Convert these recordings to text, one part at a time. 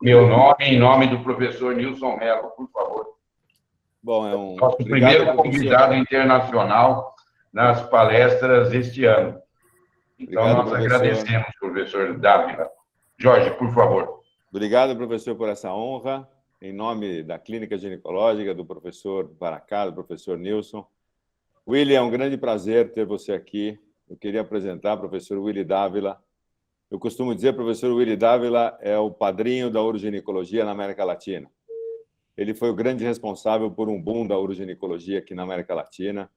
Meu nome, em nome do professor Nilson Mello, por favor. Bom, Nosso primeiro convidado internacional nas palestras este ano. Então, obrigado, nós professor. agradecemos, professor Dávila. Jorge, por favor. Obrigado, professor, por essa honra. Em nome da Clínica Ginecológica, do professor Baracá, do professor Nilson. Willy, é um grande prazer ter você aqui. Eu queria apresentar o professor Willy Dávila. Eu costumo dizer, professor Willy Dávila é o padrinho da uroginecologia na América Latina. Ele foi o grande responsável por um boom da uroginecologia aqui na América Latina.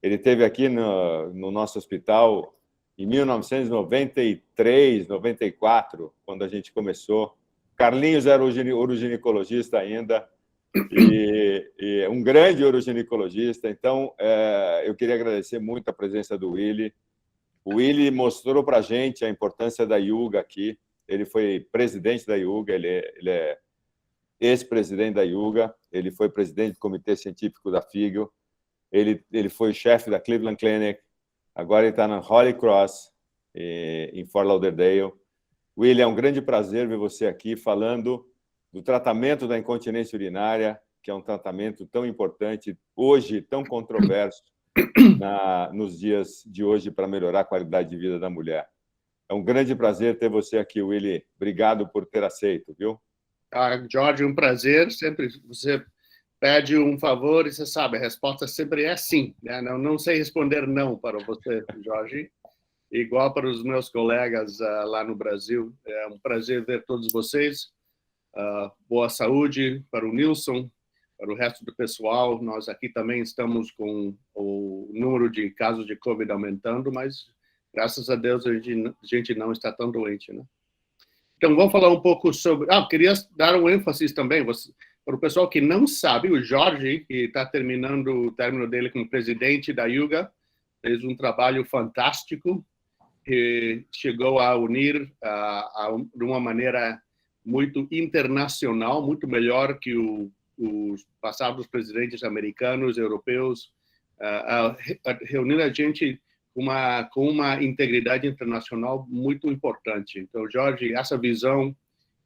Ele esteve aqui no nosso hospital em 1993, 94, quando a gente começou. Carlinhos era uroginecologista ainda, e um grande uroginecologista. Então, eu queria agradecer muito a presença do Willy. O Willy mostrou para a gente a importância da IUGA aqui. Ele foi presidente da IUGA, ele é ex-presidente da IUGA, ele foi presidente do Comitê Científico da FIGO, ele foi chefe da Cleveland Clinic, agora ele está na Holy Cross, em Fort Lauderdale. Willy, é um grande prazer ver você aqui falando do tratamento da incontinência urinária, que é um tratamento tão importante, hoje tão controverso, nos dias de hoje, para melhorar a qualidade de vida da mulher. É um grande prazer ter você aqui, Willy. Obrigado por ter aceito, viu? Jorge, um prazer. Sempre você pede um favor e você sabe, a resposta sempre é sim. Né? Não sei responder não para você, Jorge. Igual para os meus colegas lá no Brasil. É um prazer ver todos vocês. Boa saúde para o Nilson, para o resto do pessoal. Nós aqui também estamos com o número de casos de Covid aumentando, mas graças a Deus a gente não está tão doente, né? Então, vamos falar um pouco sobre... queria dar um ênfase também. Para o pessoal que não sabe, o Jorge, que está terminando o término dele como presidente da IUGA, fez um trabalho fantástico, que chegou a unir de uma maneira muito internacional, muito melhor que os passados presidentes americanos, europeus, reunir a gente com uma integridade internacional muito importante. Então, Jorge, essa visão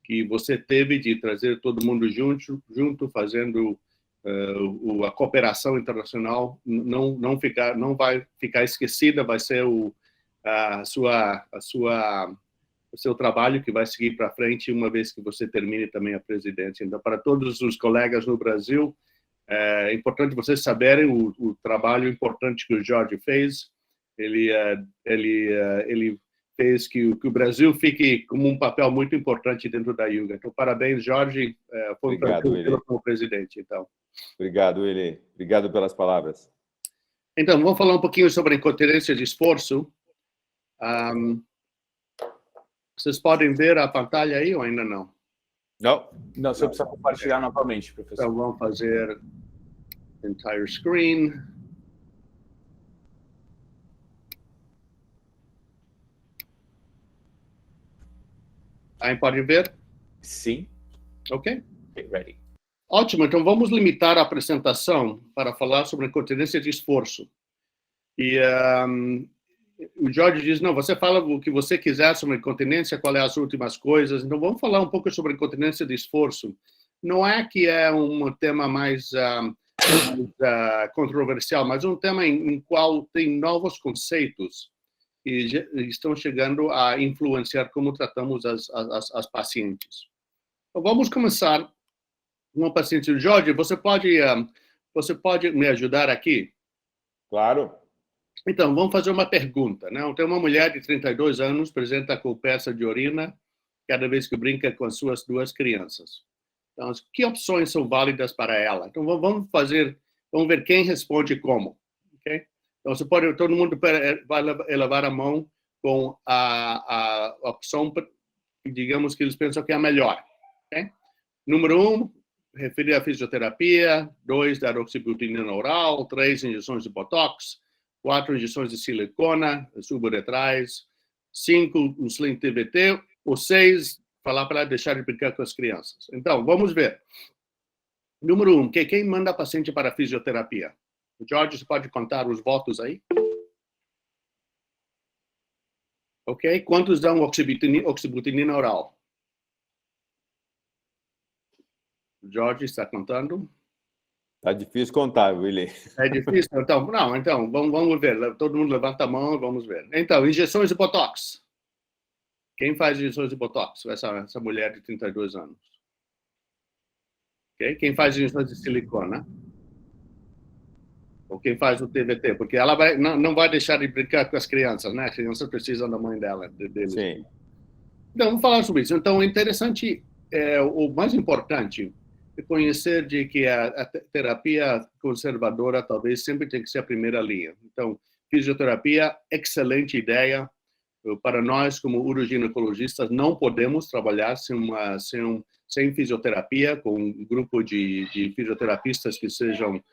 que você teve de trazer todo mundo junto fazendo a cooperação internacional, não vai ficar esquecida, vai ser o seu trabalho que vai seguir para frente uma vez que você termine também a presidência. Então, para todos os colegas no Brasil, é importante vocês saberem o trabalho importante que o Jorge fez. Ele fez que o Brasil fique como um papel muito importante dentro da IUGA. Então, parabéns, Jorge. Foi um prazer tê-lo como presidente. Então. Obrigado, Willy. Obrigado pelas palavras. Então, vamos falar um pouquinho sobre a incontinência de esforço. Vocês podem ver a pantalha aí ou ainda não? Não. Não, você precisa compartilhar novamente, professor. Então, vamos fazer entire screen. Aí pode ver? Sim. Ok. Ready. Ótimo, então vamos limitar a apresentação para falar sobre incontinência de esforço. E o Jorge diz, não, você fala o que você quiser sobre incontinência, qual é as últimas coisas. Então vamos falar um pouco sobre incontinência de esforço. Não é que é um tema mais controversial, mas um tema em qual tem novos conceitos que estão chegando a influenciar como tratamos as pacientes. Então, vamos começar com uma paciente. Jorge, você pode me ajudar aqui? Claro. Então, vamos fazer uma pergunta. Né? Tem uma mulher de 32 anos, apresenta com peça de urina cada vez que brinca com as suas 2 crianças. Então, que opções são válidas para ela? Então, vamos ver quem responde como. Okay? Então, todo mundo vai elevar a mão com a opção, digamos, que eles pensam que é a melhor. Okay? Número 1, referir à fisioterapia. 2, dar oxibutinina oral. 3, injeções de botox. 4, injeções de silicona suburetrais. 5, um sling TBT. Ou 6, falar para ela deixar de brincar com as crianças. Então, vamos ver. Número 1, quem manda a paciente para a fisioterapia? Jorge, você pode contar os votos aí? Ok? Quantos dão oxibutinina oral? Jorge está contando? Está difícil contar, Willy. É difícil? Então, vamos ver. Todo mundo levanta a mão e vamos ver. Então, injeções de Botox. Quem faz injeções de Botox? Essa mulher de 32 anos. Okay? Quem faz injeções de silicona? Ou quem faz o TVT? Porque ela não vai deixar de brincar com as crianças, né? As crianças precisam da mãe deles. Sim. Então, vamos falar sobre isso. Então, é interessante, o mais importante é conhecer de que a terapia conservadora talvez sempre tem que ser a primeira linha. Então, fisioterapia, excelente ideia. Para nós, como urogинecologistas, não podemos trabalhar sem fisioterapia, com um grupo de fisioterapistas que sejam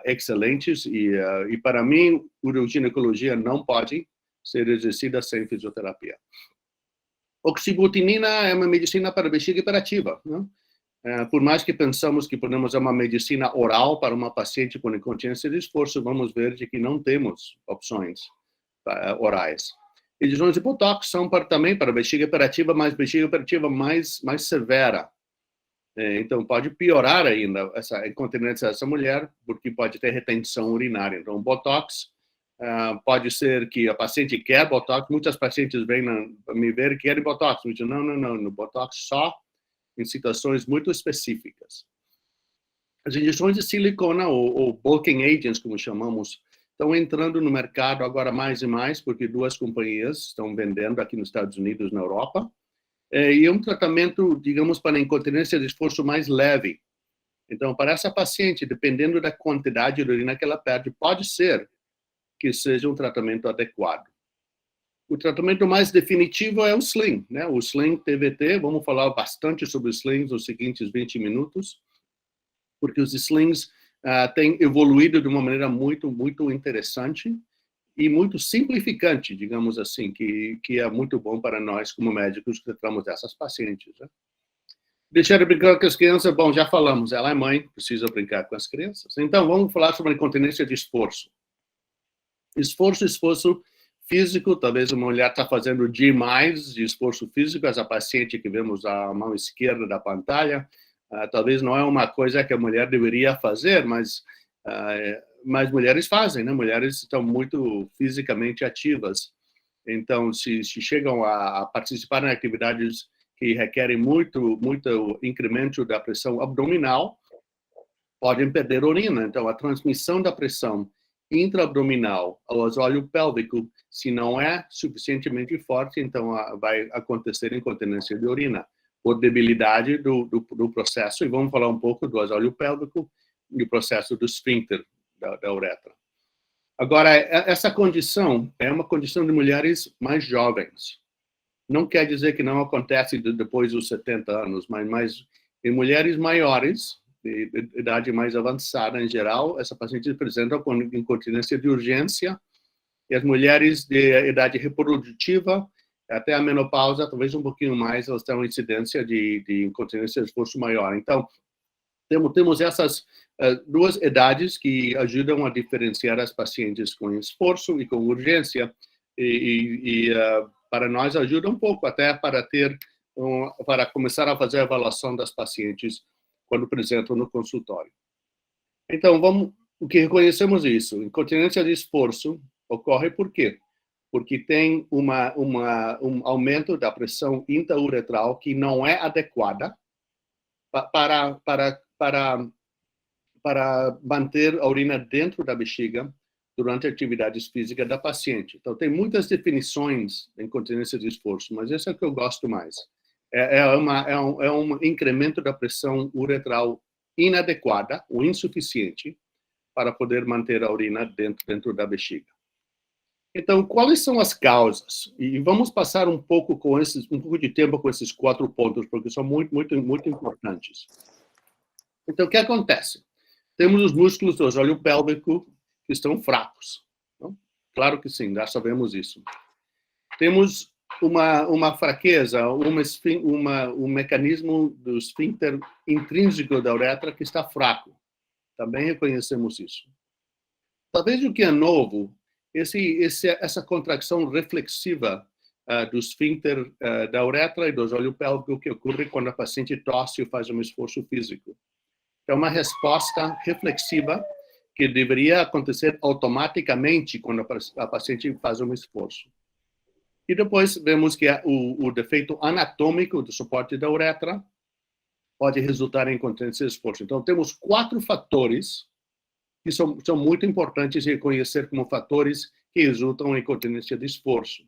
excelentes. E para mim, uroginecologia não pode ser exercida sem fisioterapia. Oxibutinina é uma medicina para bexiga hiperativa, né? Por mais que pensamos que podemos uma medicina oral para uma paciente com incontinência de esforço, vamos ver de que não temos opções orais. Injeções de Botox são também para bexiga hiperativa, mas bexiga hiperativa mais severa. Então, pode piorar ainda essa incontinência dessa mulher, porque pode ter retenção urinária. Então, Botox pode ser que a paciente quer Botox. Muitas pacientes vêm me ver e querem Botox. Eu digo, não, no Botox só em situações muito específicas. As injeções de silicona, ou bulking agents, como chamamos, estão entrando no mercado agora mais e mais, porque 2 companhias estão vendendo aqui nos Estados Unidos e na Europa. E é um tratamento, digamos, para a incontinência de esforço mais leve. Então, para essa paciente, dependendo da quantidade de urina que ela perde, pode ser que seja um tratamento adequado. O tratamento mais definitivo é o sling, né? O sling TVT, vamos falar bastante sobre slings nos seguintes 20 minutos, porque os slings têm evoluído de uma maneira muito, muito interessante e muito simplificante, digamos assim, que é muito bom para nós, como médicos, que tratamos dessas pacientes, né? Deixar de brincar com as crianças, bom, já falamos, ela é mãe, precisa brincar com as crianças. Então, vamos falar sobre a incontinência de esforço. Esforço físico, talvez uma mulher está fazendo demais de esforço físico, essa paciente que vemos à mão esquerda da pantalha, talvez não é uma coisa que a mulher deveria fazer, mas mulheres fazem, né? Mulheres estão muito fisicamente ativas. Então, se chegam a participar em atividades que requerem muito incremento da pressão abdominal, podem perder urina. Então, a transmissão da pressão intraabdominal ao assoalho pélvico, se não é suficientemente forte, então vai acontecer incontinência de urina, por debilidade do processo. E vamos falar um pouco do assoalho pélvico e o processo do esfíncter da uretra. Agora, essa condição é uma condição de mulheres mais jovens. Não quer dizer que não acontece depois dos 70 anos, mas em mulheres maiores, de idade mais avançada em geral, essa paciente apresenta com incontinência de urgência, e as mulheres de idade reprodutiva, até a menopausa, talvez um pouquinho mais, elas têm uma incidência de incontinência de esforço maior. Então, temos essas 2 idades que ajudam a diferenciar as pacientes com esforço e com urgência, e para nós ajuda um pouco até para começar a fazer a avaliação das pacientes quando apresentam no consultório. Então, o que reconhecemos isso? Incontinência de esforço ocorre por quê? Porque tem um aumento da pressão intrauretral que não é adequada para manter a urina dentro da bexiga durante atividades físicas da paciente. Então, tem muitas definições de incontinência de esforço, mas esse é o que eu gosto mais. É um incremento da pressão uretral inadequada ou insuficiente para poder manter a urina dentro da bexiga. Então, quais são as causas? E vamos passar um pouco de tempo com esses 4 pontos, porque são muito, muito, muito importantes. Então, o que acontece? Temos os músculos do assoalho pélvico que estão fracos. Não? Claro que sim, já sabemos isso. Temos uma fraqueza, um mecanismo do esfíncter intrínseco da uretra que está fraco. Também reconhecemos isso. Talvez o que é novo, essa contracção reflexiva do esfíncter da uretra e do assoalho pélvico que ocorre quando a paciente tosse ou faz um esforço físico. É uma resposta reflexiva que deveria acontecer automaticamente quando a paciente faz um esforço. E depois vemos que o defeito anatômico do suporte da uretra pode resultar em incontinência de esforço. Então, temos 4 fatores que são muito importantes de reconhecer como fatores que resultam em incontinência de esforço.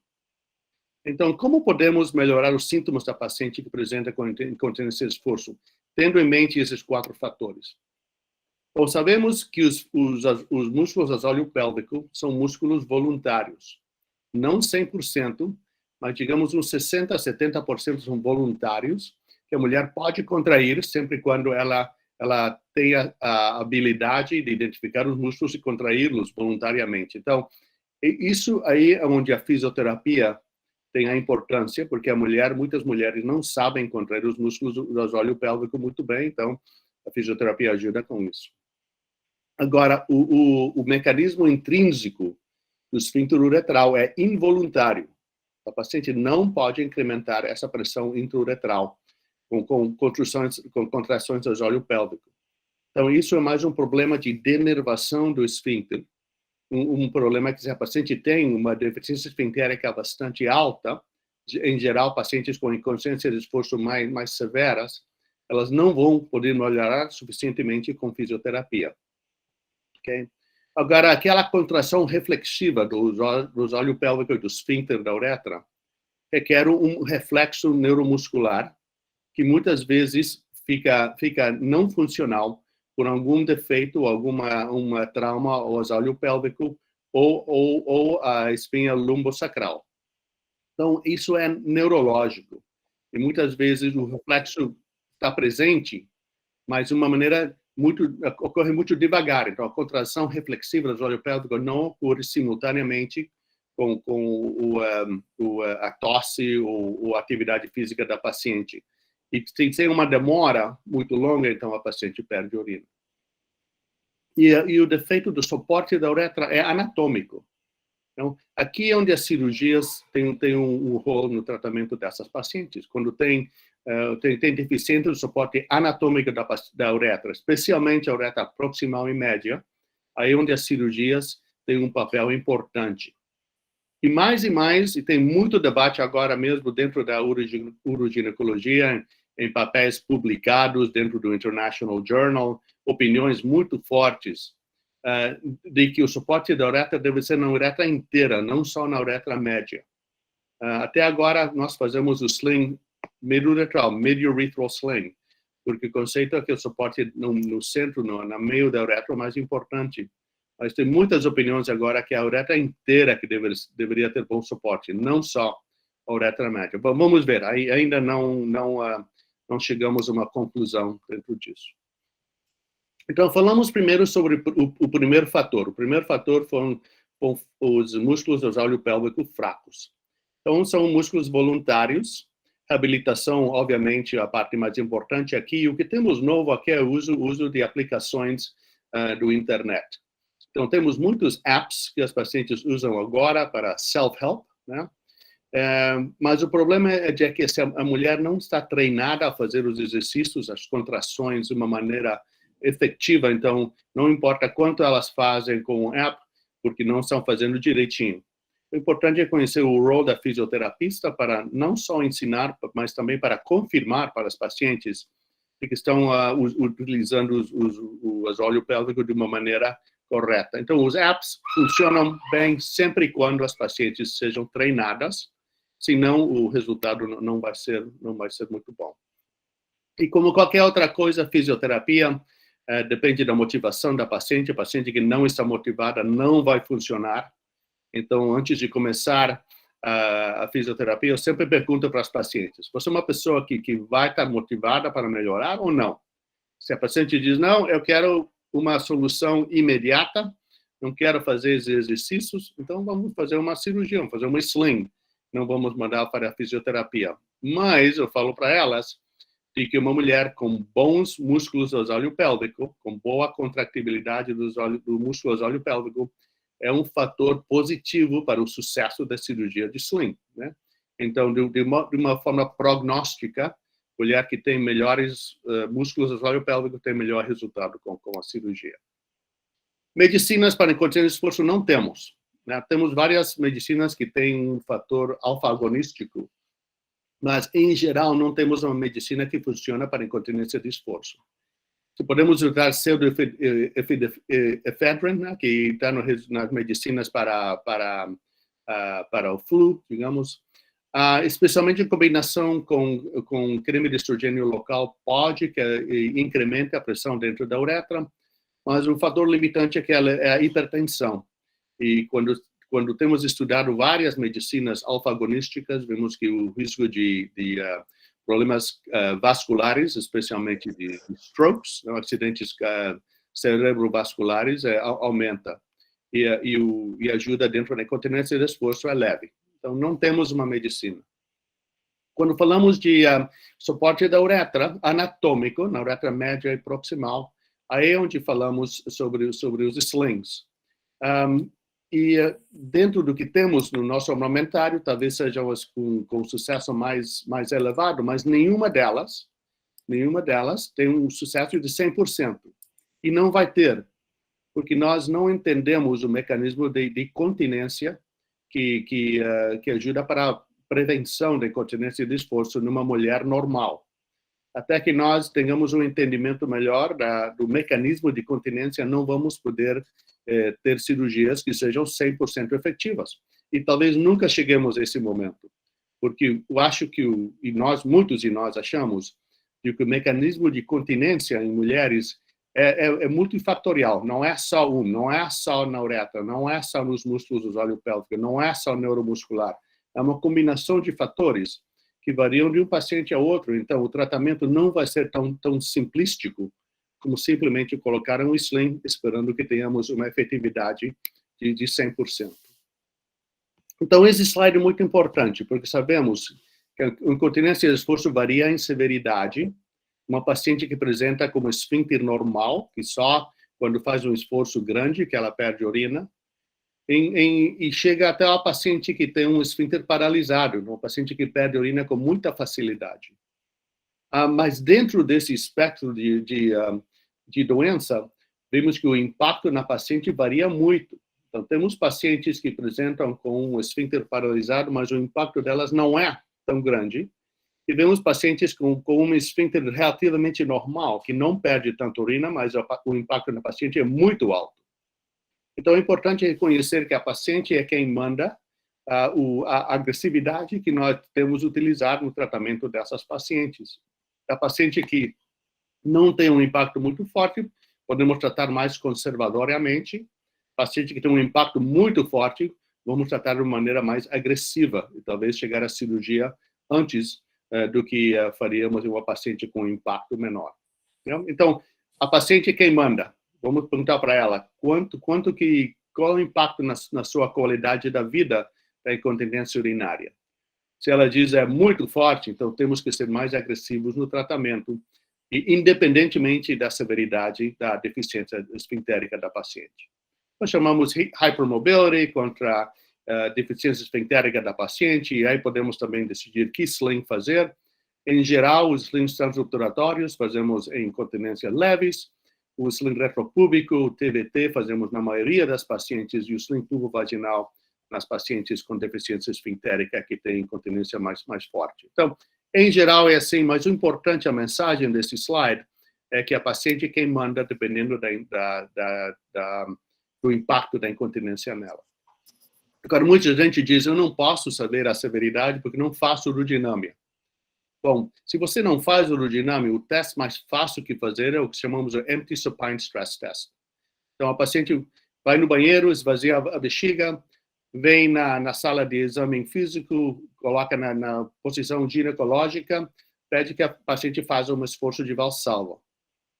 Então, como podemos melhorar os sintomas da paciente que apresenta com incontinência de esforço, tendo em mente esses 4 fatores? Bom, sabemos que os músculos do assoalho pélvico são músculos voluntários. Não 100%, mas digamos uns 60% a 70% são voluntários, que a mulher pode contrair sempre quando ela tenha a habilidade de identificar os músculos e contraí-los voluntariamente. Então, isso aí é onde a fisioterapia tem a importância, porque muitas mulheres não sabem contrair os músculos do assoalho pélvico muito bem, então a fisioterapia ajuda com isso. Agora, o mecanismo intrínseco do esfíncter uretral é involuntário. A paciente não pode incrementar essa pressão intrauretral com contrações do assoalho pélvico. Então, isso é mais um problema de denervação do esfíncter. Um problema que se a paciente tem uma deficiência esfinctérica bastante alta, em geral, pacientes com incontinência de esforço mais severas, elas não vão poder melhorar suficientemente com fisioterapia. Okay? Agora, aquela contração reflexiva do assoalho pélvico e do esfíncter da uretra requer um reflexo neuromuscular que muitas vezes fica não funcional por algum defeito, uma trauma ao assoalho pélvico ou a espinha lumbosacral. Então, isso é neurológico. E muitas vezes o reflexo está presente, mas de uma maneira ocorre muito devagar. Então, a contração reflexiva do assoalho pélvico não ocorre simultaneamente com a tosse ou a atividade física da paciente. E se tem uma demora muito longa, então a paciente perde urina. E o defeito do suporte da uretra é anatômico. Então, aqui é onde as cirurgias têm um rol no tratamento dessas pacientes. Quando tem deficiência do suporte anatômico da uretra, especialmente a uretra proximal e média, aí é onde as cirurgias têm um papel importante. E mais, e tem muito debate agora mesmo dentro da uroginecologia, em papéis publicados dentro do International Journal, opiniões muito fortes de que o suporte da uretra deve ser na uretra inteira, não só na uretra média. Até agora, nós fazemos o sling mid-uretral, mid-urethral sling, porque o conceito é que o suporte no centro, no meio da uretra é o mais importante. Mas tem muitas opiniões agora que a uretra inteira que deveria ter bom suporte, não só a uretra média. Bom, vamos ver, ainda não chegamos a uma conclusão dentro disso. Então, falamos primeiro sobre o primeiro fator. O primeiro fator foram os músculos do assoalho pélvico fracos. Então, são músculos voluntários. Reabilitação, obviamente, a parte mais importante aqui. E o que temos novo aqui é o uso de aplicações do internet. Então, temos muitos apps que as pacientes usam agora para self-help, né? Mas o problema é de que a mulher não está treinada a fazer os exercícios, as contrações de uma maneira efetiva, então não importa quanto elas fazem com o app, porque não estão fazendo direitinho. O importante é conhecer o rol da fisioterapista para não só ensinar, mas também para confirmar para as pacientes que estão utilizando o assoalho pélvico de uma maneira correta. Então, os apps funcionam bem sempre e quando as pacientes sejam treinadas, senão o resultado não vai ser muito bom. E como qualquer outra coisa, a fisioterapia depende da motivação da paciente. A paciente que não está motivada não vai funcionar. Então, antes de começar a fisioterapia, eu sempre pergunto para as pacientes: você é uma pessoa que vai estar motivada para melhorar ou não? Se a paciente diz, não, eu quero uma solução imediata, não quero fazer exercícios, então vamos fazer uma cirurgia, vamos fazer uma sling, não vamos mandar para a fisioterapia. Mas eu falo para elas de que uma mulher com bons músculos do assoalho pélvico, com boa contractibilidade do músculo do assoalho pélvico, é um fator positivo para o sucesso da cirurgia de sling, né? Então, de uma forma prognóstica, mulher que tem melhores músculos do assoalho pélvico tem melhor resultado com a cirurgia. Medicinas para incontinência de esforço não temos, né? Temos várias medicinas que têm um fator alfa-agonístico, mas, em geral, não temos uma medicina que funciona para incontinência de esforço. Se podemos usar pseudoephedrine, né, que está nas medicinas para o flu, digamos, especialmente em combinação com creme de estrogênio local, pode que incremente a pressão dentro da uretra, mas o fator limitante é a hipertensão. E quando temos estudado várias medicinas alfa-agonísticas, vemos que o risco de problemas vasculares, especialmente de strokes, acidentes cerebrovasculares, aumenta. E ajuda dentro da incontinência de esforço é leve. Então, não temos uma medicina. Quando falamos de suporte da uretra, anatômico, na uretra média e proximal, aí é onde falamos sobre os slings. E dentro do que temos no nosso armamentário, talvez sejam as com sucesso mais elevado, mas nenhuma delas tem um sucesso de 100%. E não vai ter, porque nós não entendemos o mecanismo de continência que ajuda para a prevenção da incontinência de esforço numa mulher normal. Até que nós tenhamos um entendimento melhor do mecanismo de continência, não vamos poder ter cirurgias que sejam 100% efetivas. E talvez nunca cheguemos a esse momento, porque eu acho que, muitos de nós achamos, que o mecanismo de continência em mulheres é multifatorial, não é só não é só na uretra, não é só nos músculos do assoalho pélvico, não é só neuromuscular, é uma combinação de fatores que variam de um paciente a outro. Então, o tratamento não vai ser tão simplístico como simplesmente colocar um sling esperando que tenhamos uma efetividade de 100%. Então, esse slide é muito importante, porque sabemos que a incontinência de esforço varia em severidade. Uma paciente que apresenta como esfíncter normal, que só quando faz um esforço grande que ela perde urina, e chega até a paciente que tem um esfíncter paralisado, uma paciente que perde urina com muita facilidade. Mas dentro desse espectro de doença, vemos que o impacto na paciente varia muito. Então, temos pacientes que apresentam com um esfíncter paralisado, mas o impacto delas não é tão grande. E vemos pacientes com um esfíncter relativamente normal, que não perde tanto urina, mas o impacto na paciente é muito alto. Então, é importante reconhecer que a paciente é quem manda a agressividade que nós temos utilizado no tratamento dessas pacientes. A paciente que não tem um impacto muito forte, podemos tratar mais conservadoramente. Paciente que tem um impacto muito forte, vamos tratar de uma maneira mais agressiva e talvez chegar à cirurgia antes do que faríamos em uma paciente com um impacto menor. Então, a paciente é quem manda. Vamos perguntar para ela qual é o impacto na sua qualidade da vida da incontinência urinária. Se ela diz é muito forte, então temos que ser mais agressivos no tratamento, e independentemente da severidade da deficiência esfintérica da paciente. Nós chamamos hypermobility contra deficiência esfintérica da paciente, e aí podemos também decidir que sling fazer. Em geral, os slings transobturatórios fazemos em incontinência leves, o sling retropúbico, o TVT, fazemos na maioria das pacientes, e o sling tubo-vaginal nas pacientes com deficiência esfintérica que tem incontinência mais forte. Então, em geral é assim, mas o importante, a mensagem desse slide, é que a paciente é quem manda, dependendo do impacto da incontinência nela. Agora, muita gente diz, eu não posso saber a severidade porque não faço urodinâmia. Bom, se você não faz urodinâmia, o teste mais fácil que fazer é o que chamamos de Empty Supine Stress Test. Então, a paciente vai no banheiro, esvazia a bexiga, vem na sala de exame físico, coloca na posição ginecológica, pede que a paciente faça um esforço de Valsalva.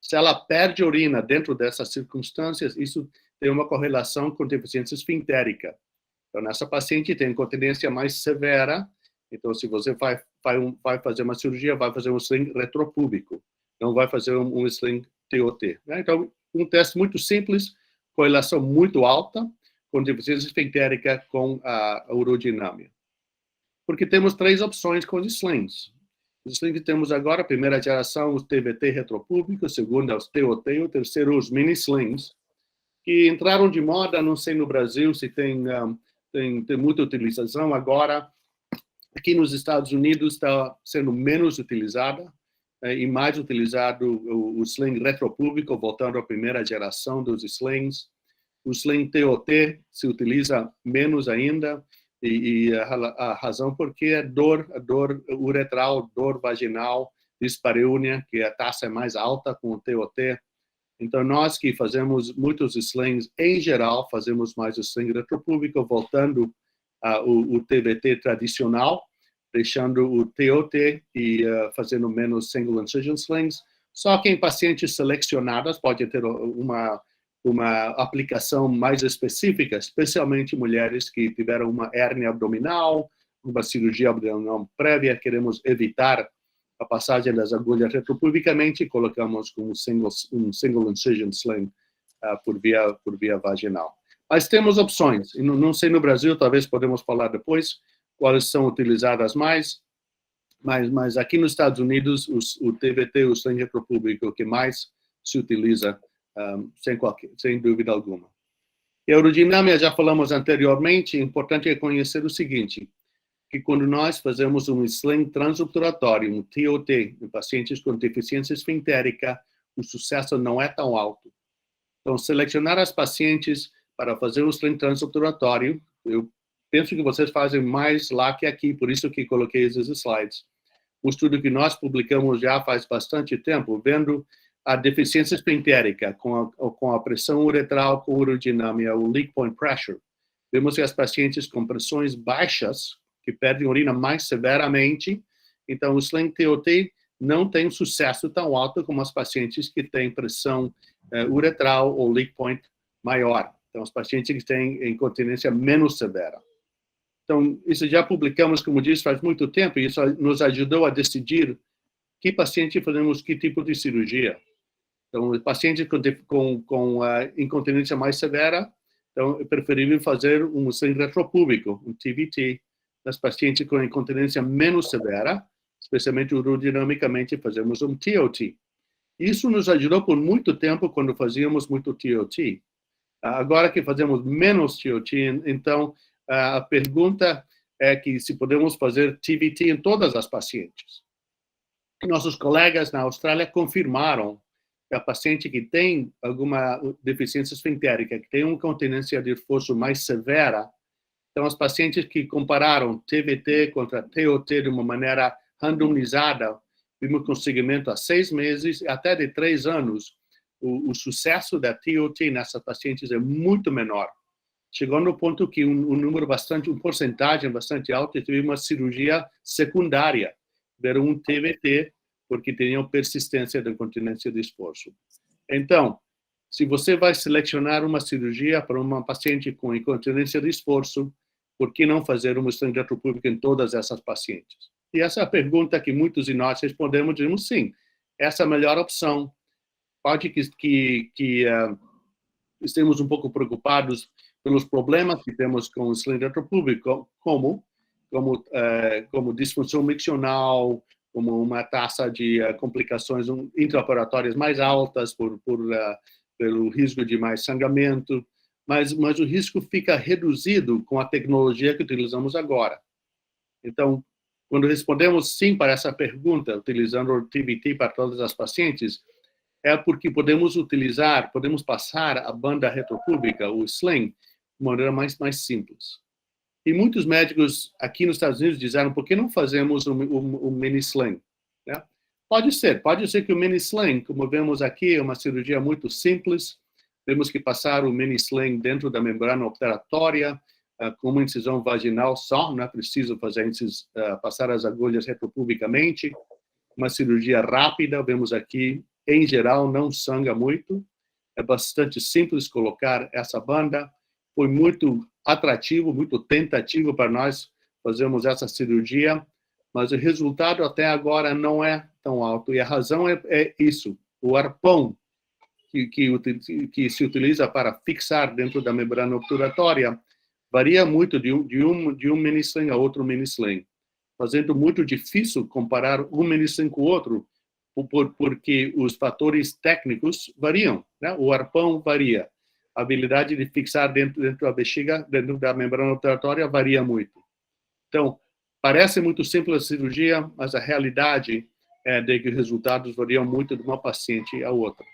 Se ela perde urina dentro dessas circunstâncias, isso tem uma correlação com deficiência esfintérica. Então, nessa paciente tem incontinência mais severa. Então, se você vai fazer uma cirurgia, vai fazer um sling retropúbico, não vai fazer um sling TOT. Né? Então, um teste muito simples, correlação muito alta, com deficiência esfintérica com a urodinâmia. Porque temos 3 opções com os slings. Os slings que temos agora, a primeira geração, os TVT retropúbico, a segunda, os TOT, o terceiro, os mini slings, que entraram de moda, não sei no Brasil se tem muita utilização agora. Aqui nos Estados Unidos está sendo menos utilizada e mais utilizado o sling retropúbico, voltando à primeira geração dos slings. O sling TOT se utiliza menos ainda, e a razão porque é dor uretral, dor vaginal, dispareunia, que a taxa é mais alta com o TOT. Então, nós que fazemos muitos slings, em geral, fazemos mais o sling retropúbico, voltando o TVT tradicional, deixando o TOT e fazendo menos single incision slings. Só que em pacientes selecionadas pode ter uma aplicação mais específica, especialmente mulheres que tiveram uma hérnia abdominal, uma cirurgia abdominal prévia, queremos evitar a passagem das agulhas retropubicamente, colocamos com um single incision sling por via vaginal. Mas temos opções, e não sei no Brasil, talvez podemos falar depois, quais são utilizadas mais, mas aqui nos Estados Unidos, o TVT, o sling retropúbico, que mais se utiliza, sem dúvida alguma. E a aerodinâmica, já falamos anteriormente, é importante conhecer o seguinte, que quando nós fazemos um sling transobturatório, um TOT, em pacientes com deficiência esfintérica, o sucesso não é tão alto. Então, selecionar as pacientes para fazer o sling transobturatório, eu penso que vocês fazem mais lá que aqui, por isso que coloquei esses slides. Um estudo que nós publicamos já faz bastante tempo, vendo a deficiência esfintérica com a pressão uretral, com urodinâmica, o leak point pressure. Vemos que as pacientes com pressões baixas, que perdem urina mais severamente, então o sling TOT não tem sucesso tão alto como as pacientes que têm pressão uretral ou leak point maior. Então, os pacientes que têm incontinência menos severa. Então, isso já publicamos, como disse, faz muito tempo, e isso nos ajudou a decidir que paciente fazemos que tipo de cirurgia. Então, pacientes com incontinência mais severa, então é preferível fazer um sling retropúbico, um TVT. Nas pacientes com incontinência menos severa, especialmente urodinamicamente, fazemos um TOT. Isso nos ajudou por muito tempo quando fazíamos muito TOT. Agora que fazemos menos TOT, então a pergunta é que se podemos fazer TVT em todas as pacientes. Nossos colegas na Austrália confirmaram que a paciente que tem alguma deficiência esfintérica, que tem uma incontinência de esforço mais severa, então, os pacientes que compararam TVT contra TOT de uma maneira randomizada, vimos com segmento a 6 meses, até de 3 anos, o sucesso da TOT nessas pacientes é muito menor. Chegou no ponto que uma porcentagem bastante alta teve uma cirurgia secundária, deram um TVT, porque tinham persistência da incontinência de esforço. Então, se você vai selecionar uma cirurgia para uma paciente com incontinência de esforço, por que não fazer uma sling retropúbica em todas essas pacientes? E essa é a pergunta que muitos de nós respondemos, dizemos sim, essa é a melhor opção. Pode que estemos um pouco preocupados pelos problemas que temos com o sling retropúbico, como disfunção miccional, como uma taxa de complicações intraoperatórias mais altas pelo risco de mais sangramento, mas o risco fica reduzido com a tecnologia que utilizamos agora. Então, quando respondemos sim para essa pergunta, utilizando o TVT para todas as pacientes, é porque podemos passar a banda retropúbica, o sling, de maneira mais simples. E muitos médicos aqui nos Estados Unidos disseram, por que não fazemos um mini sling? Né? Pode ser que o mini sling, como vemos aqui, é uma cirurgia muito simples. Temos que passar o mini sling dentro da membrana operatória, com uma incisão vaginal só, não é preciso passar as agulhas retropubicamente. Uma cirurgia rápida, vemos aqui, em geral, não sangra muito. É bastante simples colocar essa banda. Foi muito atrativo, muito tentativo para nós fazermos essa cirurgia, mas o resultado até agora não é tão alto. E a razão é isso, o arpão que se utiliza para fixar dentro da membrana obturatória varia muito de um mini sling a outro mini sling. fazendo muito difícil comparar uma medicina com o outro, porque os fatores técnicos variam, né? O arpão varia, a habilidade de fixar dentro da bexiga, dentro da membrana operatória, varia muito. Então, parece muito simples a cirurgia, mas a realidade é de que os resultados variam muito de uma paciente a outra.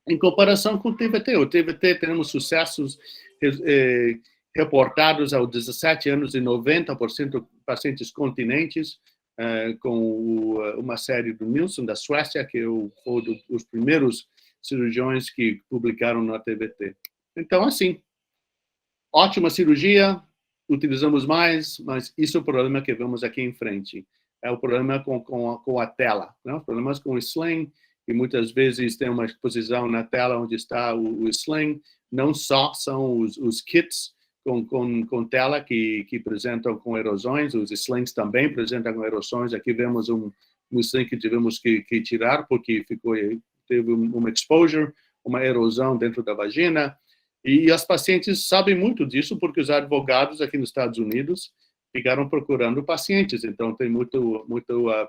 Em comparação com o TVT temos sucessos reportados aos 17 anos e 90% de pacientes continentes, com uma série do Nilsson, da Suécia, que foi dos primeiros cirurgiões que publicaram na TVT. Então, assim, ótima cirurgia, utilizamos mais, mas isso é o problema que vemos aqui em frente. É o problema com a tela, né? Os problemas com o sling, e muitas vezes tem uma exposição na tela onde está o sling, não só são os kits com tela que apresentam com erosões, os slings também apresentam com erosões. Aqui vemos um sling que tivemos que tirar porque teve uma exposure, uma erosão dentro da vagina. E as pacientes sabem muito disso porque os advogados aqui nos Estados Unidos ficaram procurando pacientes, então tem muito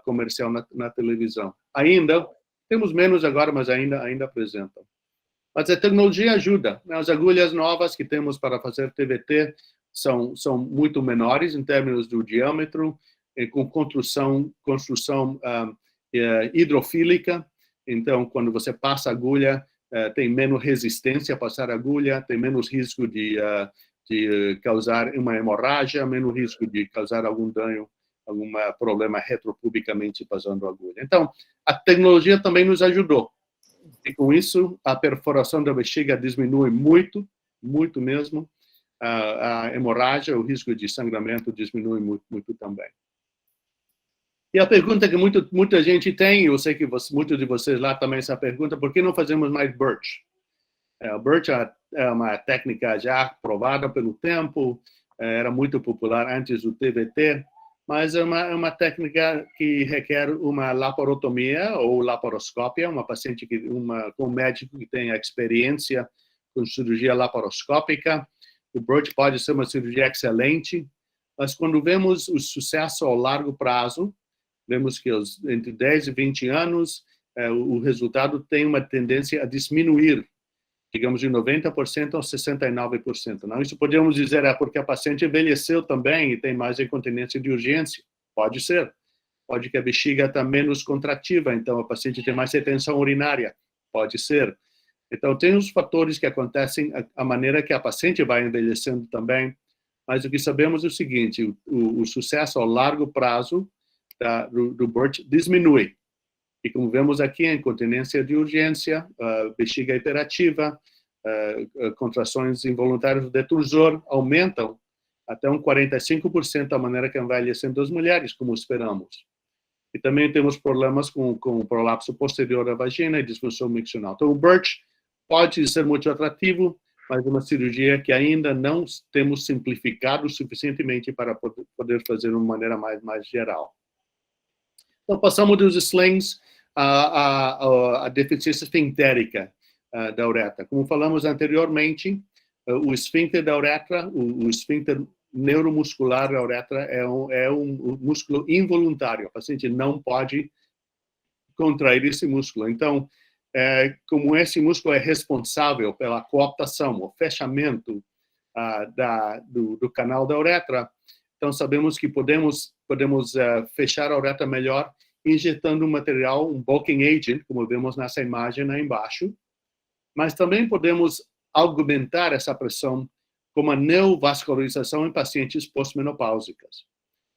comercial na televisão. Ainda, temos menos agora, mas ainda apresentam. Mas a tecnologia ajuda. As agulhas novas que temos para fazer TVT são muito menores em termos do diâmetro, com construção hidrofílica. Então, quando você passa a agulha, tem menos resistência a passar a agulha, tem menos risco de causar uma hemorragia, menos risco de causar algum dano, algum problema retropubicamente passando a agulha. Então, a tecnologia também nos ajudou. E com isso, a perfuração da bexiga diminui muito, muito mesmo. A hemorragia, o risco de sangramento diminui muito, muito também. E a pergunta que muita gente tem, eu sei que muitos de vocês lá também essa pergunta, por que não fazemos mais Birch? O Birch é uma técnica já provada pelo tempo, era muito popular antes do TVT, mas é uma técnica que requer uma laparotomia ou laparoscópia, uma paciente com um médico que tenha experiência com cirurgia laparoscópica. O Birch pode ser uma cirurgia excelente, mas quando vemos o sucesso ao largo prazo, vemos que entre 10 e 20 anos, o resultado tem uma tendência a diminuir, digamos, de 90% a 69%. Não, isso podemos dizer porque a paciente envelheceu também e tem mais incontinência de urgência. Pode ser. Pode que a bexiga está menos contrativa, então a paciente tem mais retenção urinária. Pode ser. Então, tem os fatores que acontecem, a maneira que a paciente vai envelhecendo também, mas o que sabemos é o seguinte, o sucesso ao largo prazo do Birch diminui. E como vemos aqui, a incontinência de urgência, bexiga hiperativa, contrações involuntárias do detusor aumentam até 45% a maneira que envelhecem as mulheres, como esperamos. E também temos problemas com o prolapso posterior da vagina e disfunção miccional. Então, o Birch pode ser muito atrativo, mas é uma cirurgia que ainda não temos simplificado suficientemente para poder fazer de uma maneira mais geral. Então, passamos dos slings à deficiência esfintérica da uretra. Como falamos anteriormente, o esfíncter da uretra, o esfíncter neuromuscular da uretra é um músculo involuntário. O paciente não pode contrair esse músculo. Então, como esse músculo é responsável pela cooptação, o fechamento do canal da uretra, então sabemos que podemos fechar a uretra melhor injetando um material, um bulking agent, como vemos nessa imagem aí embaixo, mas também podemos aumentar essa pressão com a neovascularização em pacientes pós-menopáusicas.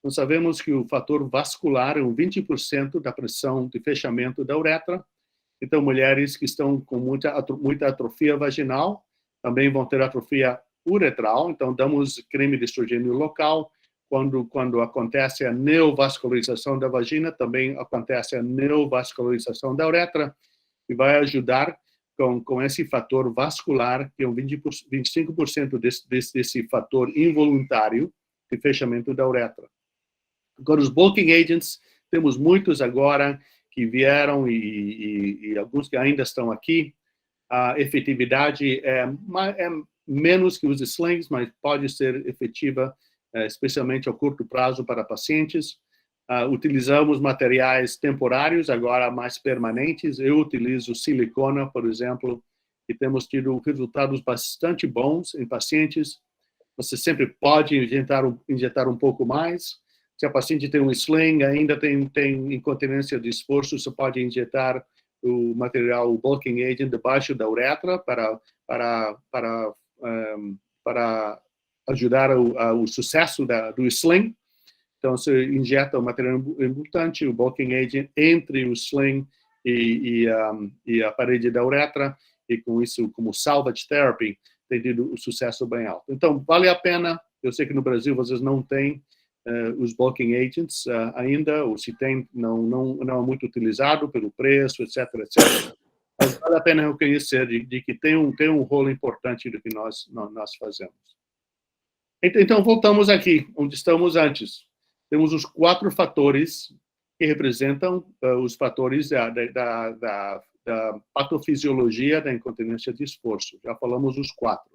Nós sabemos que o fator vascular é 20% da pressão de fechamento da uretra, então mulheres que estão com muita atrofia vaginal também vão ter atrofia uretral, então damos creme de estrogênio local. Quando acontece a neovascularização da vagina, também acontece a neovascularização da uretra, e vai ajudar com esse fator vascular, que é 25% desse fator involuntário de fechamento da uretra. Agora, os bulking agents, temos muitos agora que vieram e alguns que ainda estão aqui. A efetividade é menos que os slings, mas pode ser efetiva, especialmente a curto prazo para pacientes. Utilizamos materiais temporários, agora mais permanentes. Eu utilizo silicona, por exemplo, e temos tido resultados bastante bons em pacientes. Você sempre pode injetar um pouco mais. Se a paciente tem um sling, ainda tem incontinência de esforço, você pode injetar o material, o bulking agent, debaixo da uretra para ajudar o sucesso do sling. Então, você injeta o material embutante, o bulking agent, entre o sling e a parede da uretra, e com isso, como salvage therapy, tem tido um sucesso bem alto. Então, vale a pena. Eu sei que no Brasil vocês não têm os bulking agents ainda, ou se tem, não é muito utilizado pelo preço, etc. Mas vale a pena reconhecer de que tem um rolo importante do que nós fazemos. Então, voltamos aqui, onde estamos antes. Temos os 4 fatores que representam os fatores da patofisiologia da incontinência de esforço. Já falamos os 4.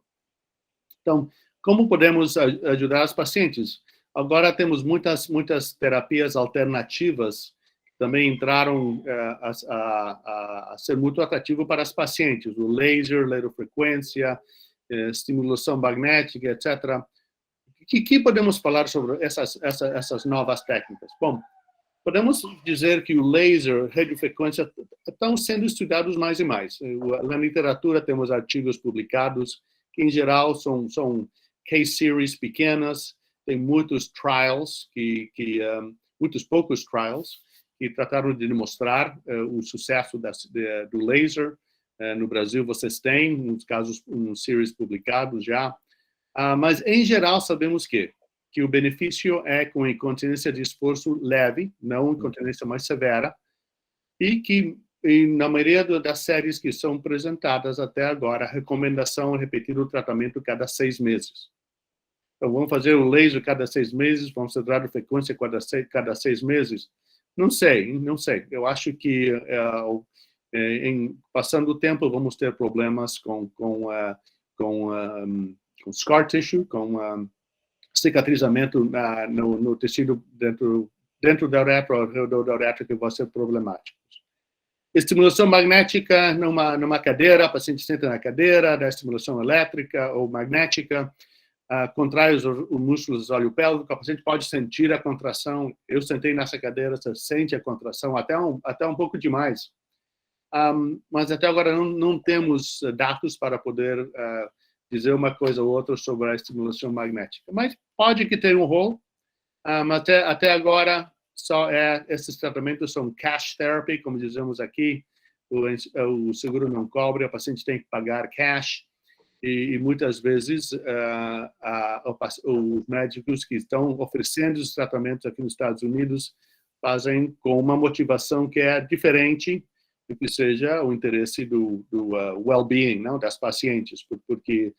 Então, como podemos ajudar os pacientes? Agora temos muitas terapias alternativas que também entraram a ser muito atrativo para os pacientes. O laser, radiofrequência, estimulação magnética, etc. O que podemos falar sobre essas novas técnicas? Bom, podemos dizer que o laser, radiofrequência, estão sendo estudados mais e mais. Na literatura temos artigos publicados que, em geral, são case series pequenas, tem muitos trials, muitos poucos trials, que trataram de demonstrar o sucesso do laser. No Brasil, vocês têm, nos casos, series publicados já. Mas, em geral, sabemos que o benefício é com incontinência de esforço leve, não incontinência mais severa, e na maioria das séries que são apresentadas até agora, a recomendação é repetir o tratamento cada 6 meses. Então, vamos fazer o laser cada 6 meses, vamos fazer a frequência cada 6 meses? Não sei. Eu acho que, passando o tempo, vamos ter problemas com scar tissue, com cicatrizamento no tecido dentro da uretra, ao redor da uretra, que vai ser problemático. Estimulação magnética numa cadeira, o paciente senta na cadeira, da estimulação elétrica ou magnética, contrai os músculos do assoalho pélvico, o paciente pode sentir a contração. Eu sentei nessa cadeira, você sente a contração até um pouco demais. Mas até agora não temos dados para poder dizer uma coisa ou outra sobre a estimulação magnética. Mas pode que tenha um rol. Até agora, esses tratamentos são cash therapy, como dizemos aqui. O seguro não cobre, o paciente tem que pagar cash. E muitas vezes os médicos que estão oferecendo os tratamentos aqui nos Estados Unidos fazem com uma motivação que é diferente do que seja o interesse do well-being, não, das pacientes, porque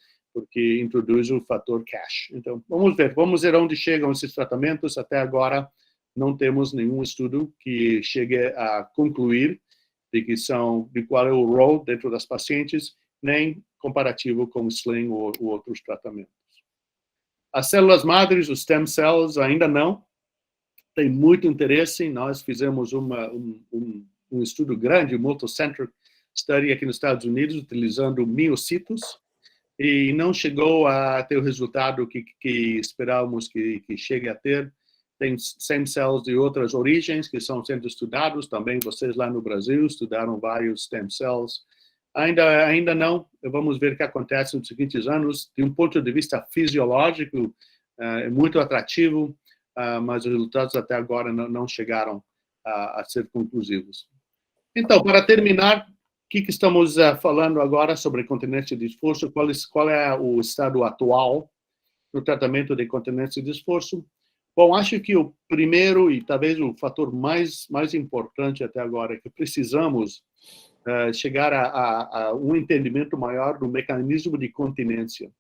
introduz o fator cash. Então, vamos ver onde chegam esses tratamentos. Até agora, não temos nenhum estudo que chegue a concluir de qual é o rol dentro das pacientes, nem comparativo com o sling ou outros tratamentos. As células madres, os stem cells, ainda não. Tem muito interesse. Nós fizemos um estudo grande, multicentric study aqui nos Estados Unidos, utilizando miocitos, e não chegou a ter o resultado que esperávamos que chegue a ter. Tem stem cells de outras origens que estão sendo estudados, também vocês lá no Brasil estudaram vários stem cells. Ainda não. Vamos ver o que acontece nos seguintes anos. De um ponto de vista fisiológico, é muito atrativo, mas os resultados até agora não chegaram a ser conclusivos. Então, para terminar, o que estamos falando agora sobre incontinência de esforço? Qual é o estado atual no tratamento de incontinência de esforço? Bom, acho que o primeiro e talvez o fator mais importante até agora é que precisamos chegar a um entendimento maior do mecanismo de continência.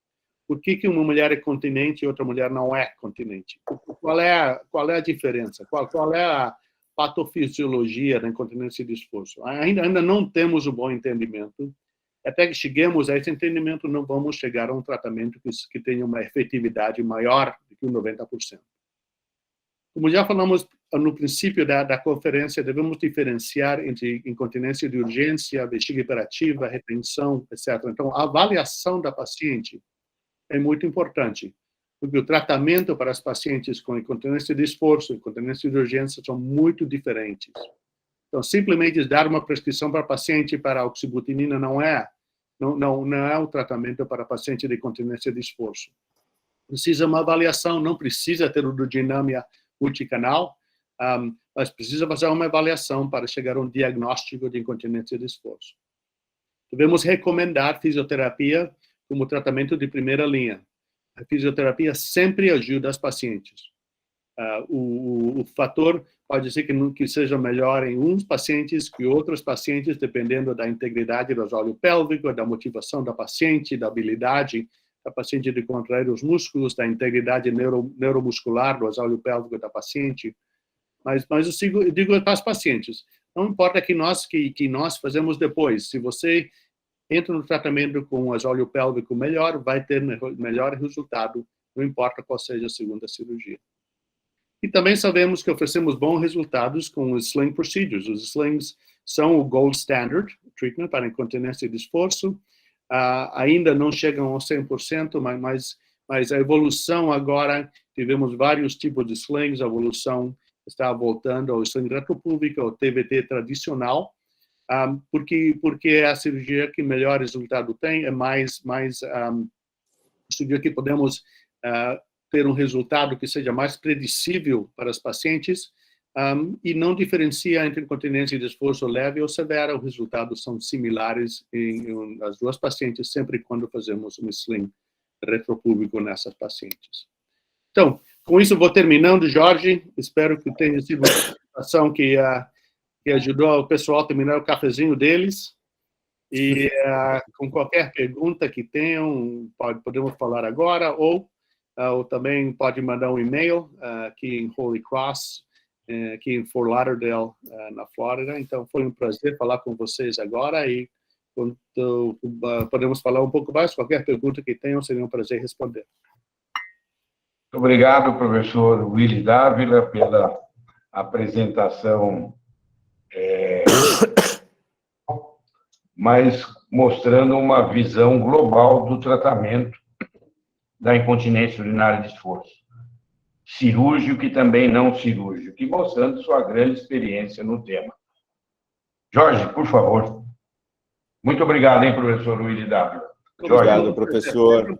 Por que uma mulher é continente e outra mulher não é continente? Qual é a diferença? Qual é a patofisiologia da incontinência de esforço? Ainda não temos um bom entendimento. Até que cheguemos a esse entendimento, não vamos chegar a um tratamento que tenha uma efetividade maior do que 90%. Como já falamos no princípio da conferência, devemos diferenciar entre incontinência de urgência, bexiga hiperativa, retenção, etc. Então, a avaliação da paciente é muito importante, porque o tratamento para as pacientes com incontinência de esforço e incontinência de urgência são muito diferentes. Então, simplesmente dar uma prescrição para paciente para oxabutinina não é o tratamento para paciente de incontinência de esforço. Precisa uma avaliação, não precisa ter urodinâmica multicanal, mas precisa fazer uma avaliação para chegar a um diagnóstico de incontinência de esforço. Devemos recomendar fisioterapia como tratamento de primeira linha. A fisioterapia sempre ajuda as pacientes. O fator pode ser que seja melhor em uns pacientes que outros pacientes, dependendo da integridade do assoalho pélvico, da motivação da paciente, da habilidade da paciente de contrair os músculos, da integridade neuromuscular do assoalho pélvico da paciente. Mas eu digo para as pacientes, não importa que nós fazemos depois. Se você entra no tratamento com um assoalho pélvico melhor, vai ter melhor resultado, não importa qual seja a segunda cirurgia. E também sabemos que oferecemos bons resultados com os sling procedures. Os slings são o gold standard treatment para incontinência de esforço. Ainda não chegam ao 100%, mas a evolução agora, tivemos vários tipos de slings, a evolução está voltando ao sling retropúbico, ao TVT tradicional, porque é a cirurgia que melhor resultado tem, é mais cirurgia que podemos ter um resultado que seja mais predicível para as pacientes e não diferencia entre incontinência de esforço leve ou severa. Os resultados são similares em as duas pacientes, sempre quando fazemos um sling retropúbico nessas pacientes. Então, com isso, vou terminando, Jorge. Espero que tenha sido uma apresentação que ajudou o pessoal a terminar o cafezinho deles. E com qualquer pergunta que tenham, podemos falar agora, ou também pode mandar um e-mail aqui em Holy Cross, aqui em Fort Lauderdale, na Flórida. Então, foi um prazer falar com vocês agora e podemos falar um pouco mais. Qualquer pergunta que tenham, seria um prazer responder. Muito obrigado, professor Willy Dávila, pela apresentação, mas mostrando uma visão global do tratamento da incontinência urinária de esforço, cirúrgico e também não cirúrgico, e mostrando sua grande experiência no tema. Jorge, por favor. Muito obrigado, hein, professor Willy Dávila. Obrigado, professor.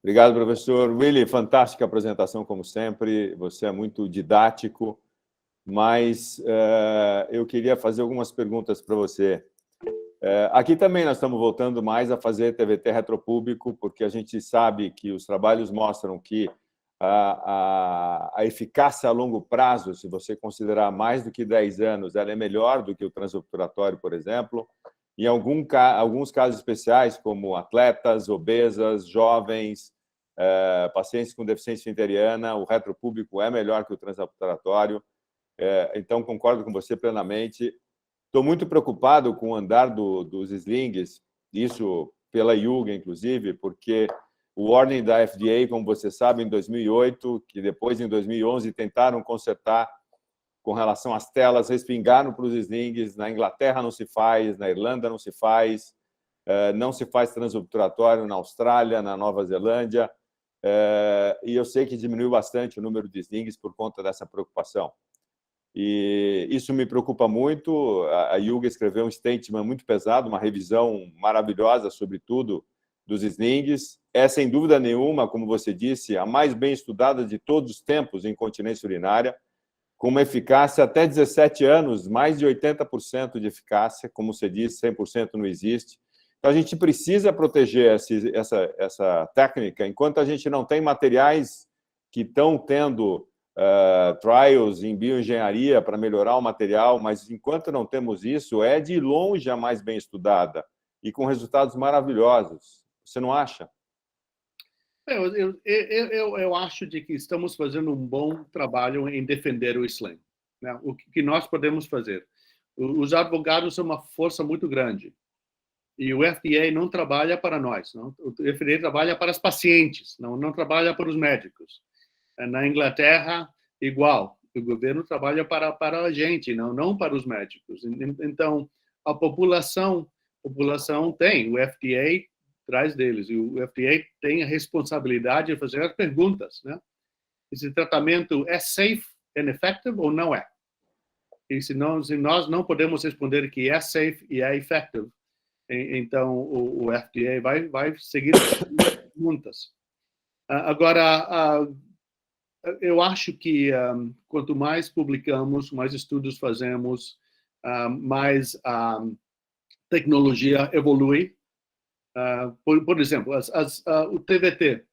Obrigado, professor Willy. Fantástica apresentação, como sempre. Você é muito didático, mas eu queria fazer algumas perguntas para você. Aqui também nós estamos voltando mais a fazer TVT retropúbico, porque a gente sabe que os trabalhos mostram que a eficácia a longo prazo, se você considerar mais do que 10 anos, ela é melhor do que o transobturatório, por exemplo. Em alguns casos especiais, como atletas, obesas, jovens, pacientes com deficiência esfinteriana, o retropúbico é melhor que o transobturatório. Então, concordo com você plenamente. Estou muito preocupado com o andar dos slings, isso pela IUGA, inclusive, porque o warning da FDA, como você sabe, em 2008, que depois, em 2011, tentaram consertar com relação às telas, respingaram para os slings. Na Inglaterra não se faz, na Irlanda não se faz transobturatório na Austrália, na Nova Zelândia, e eu sei que diminuiu bastante o número de slings por conta dessa preocupação. E isso me preocupa muito. A IUGA escreveu um statement muito pesado, uma revisão maravilhosa sobre tudo dos slings. É, sem dúvida nenhuma, como você disse, a mais bem estudada de todos os tempos em incontinência urinária, com uma eficácia até 17 anos, mais de 80% de eficácia, como você disse, 100% não existe. Então, a gente precisa proteger essa técnica, enquanto a gente não tem materiais que estão tendo trials em bioengenharia para melhorar o material, mas enquanto não temos isso, é de longe a mais bem estudada e com resultados maravilhosos. Você não acha? Eu acho de que estamos fazendo um bom trabalho em defender o sling, né? O que nós podemos fazer? Os advogados são uma força muito grande e o FDA não trabalha para nós, não? O FDA trabalha para os pacientes, não trabalha para os médicos. Na Inglaterra, igual. O governo trabalha para a gente, não para os médicos. Então, a população tem, o FDA atrás deles, e o FDA tem a responsabilidade de fazer as perguntas, né? Esse tratamento é safe and effective ou não é? E se nós não podemos responder que é safe e é effective, então o FDA vai seguir as perguntas. Agora, eu acho que quanto mais publicamos, mais estudos fazemos, mais a tecnologia evolui. Por exemplo, o TVT.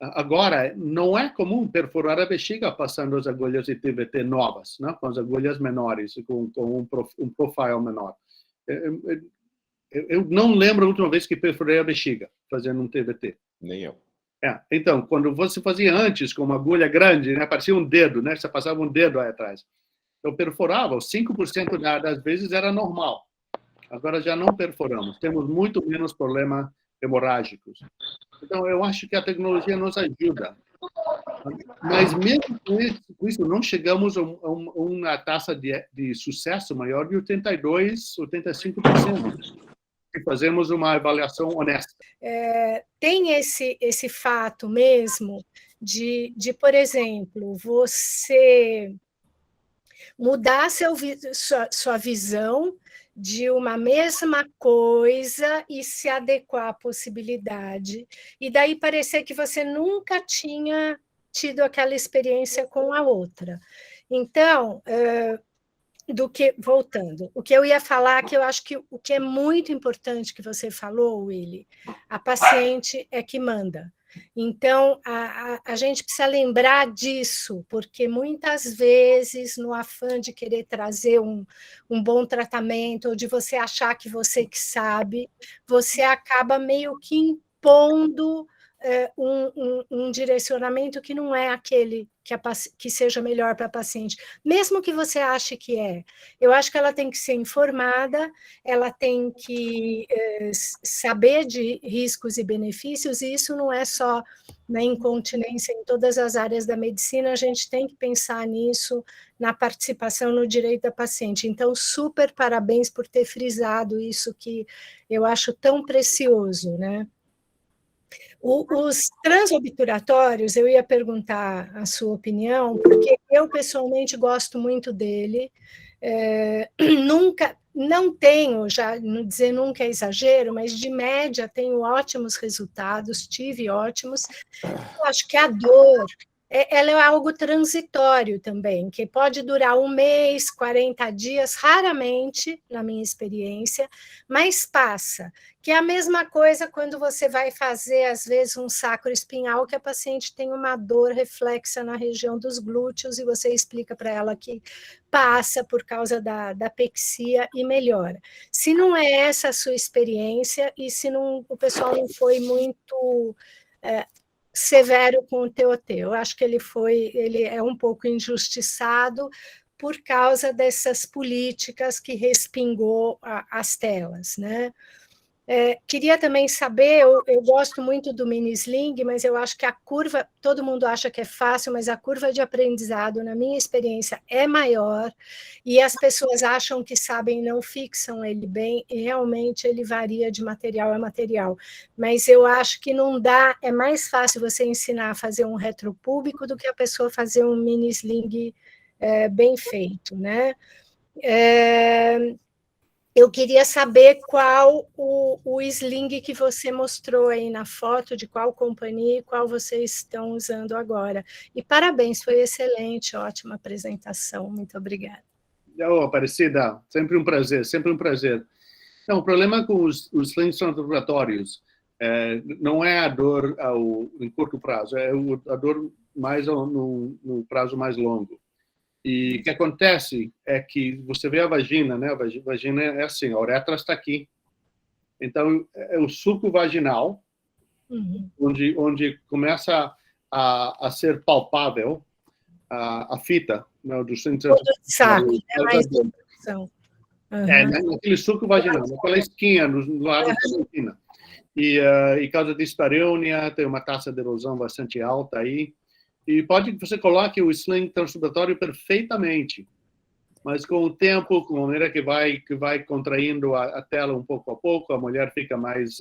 Agora, não é comum perfurar a bexiga passando as agulhas de TVT novas, né? Com as agulhas menores, com um profile menor. Eu não lembro a última vez que perfurei a bexiga fazendo um TVT. Nem eu. Então, quando você fazia antes com uma agulha grande, né, parecia um dedo, né? Você passava um dedo aí atrás. Eu perfurava, 5% das vezes era normal. Agora já não perfuramos. Temos muito menos problemas hemorrágicos. Então, eu acho que a tecnologia nos ajuda. Mas mesmo com isso, não chegamos a uma taxa de sucesso maior de 82%, 85%. E fazemos uma avaliação honesta. Tem esse fato mesmo de, por exemplo, você mudar sua visão de uma mesma coisa e se adequar à possibilidade, e daí parecer que você nunca tinha tido aquela experiência com a outra. Então, voltando, o que eu ia falar, que eu acho que o que é muito importante que você falou, Willy, a paciente é que manda. Então, a gente precisa lembrar disso, porque muitas vezes, no afã de querer trazer um bom tratamento, ou de você achar que você que sabe, você acaba meio que impondo um direcionamento que não é aquele que seja melhor para a paciente, mesmo que você ache que é. Eu acho que ela tem que ser informada, ela tem que saber de riscos e benefícios, e isso não é só na incontinência, em todas as áreas da medicina, a gente tem que pensar nisso, na participação no direito da paciente. Então, super parabéns por ter frisado isso que eu acho tão precioso, né? Os transobturatórios, eu ia perguntar a sua opinião, porque eu pessoalmente gosto muito dele. Não tenho, já não dizer nunca é exagero, mas de média tenho ótimos resultados, tive ótimos. Eu acho que a dor, ela é algo transitório também, que pode durar 1 mês, 40 dias, raramente, na minha experiência, mas passa. Que é a mesma coisa quando você vai fazer, às vezes, um sacro espinhal, que a paciente tem uma dor reflexa na região dos glúteos, e você explica para ela que passa por causa da pexia e melhora. Se não é essa a sua experiência, e se não, o pessoal não foi muito severo com o TOT, eu acho que ele é um pouco injustiçado por causa dessas políticas que respingou as telas, né? Queria também saber, eu gosto muito do mini sling, mas eu acho que a curva, todo mundo acha que é fácil, mas a curva de aprendizado, na minha experiência, é maior, e as pessoas acham que sabem e não fixam ele bem, e realmente ele varia de material a material. Mas eu acho que não dá, é mais fácil você ensinar a fazer um retropúbico do que a pessoa fazer um mini sling bem feito, né? Eu queria saber qual o sling que você mostrou aí na foto, de qual companhia e qual vocês estão usando agora. E parabéns, foi excelente, ótima apresentação. Muito obrigada. Aparecida, sempre um prazer, sempre um prazer. Não, o problema com os slings transobturatórios não é a dor em curto prazo, é a dor mais no prazo mais longo. E o que acontece é que você vê a vagina, né? A vagina é assim, a uretra está aqui. Então, é o suco vaginal, onde começa a ser palpável a fita, né, do centro do saco, naquele suco vaginal, naquela esquinha, no lado da vagina. E causa dispareunia, tem uma taxa de erosão bastante alta aí. E pode que você coloque o sling transudatório perfeitamente, mas com o tempo, com a maneira que vai contraindo a tela um pouco a pouco, a mulher fica mais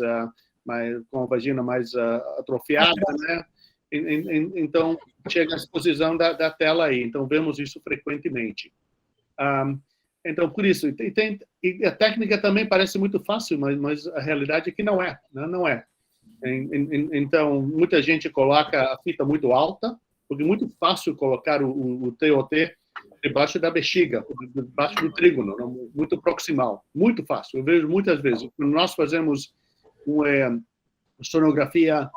com a vagina mais atrofiada, né? Então, chega a exposição da tela aí. Então, vemos isso frequentemente. Então, por isso, e a técnica também parece muito fácil, mas a realidade é que não é, né? Não é. Então, muita gente coloca a fita muito alta, porque é muito fácil colocar o TOT debaixo da bexiga, debaixo do trígono, muito proximal, muito fácil. Eu vejo muitas vezes. Quando nós fazemos uma sonografia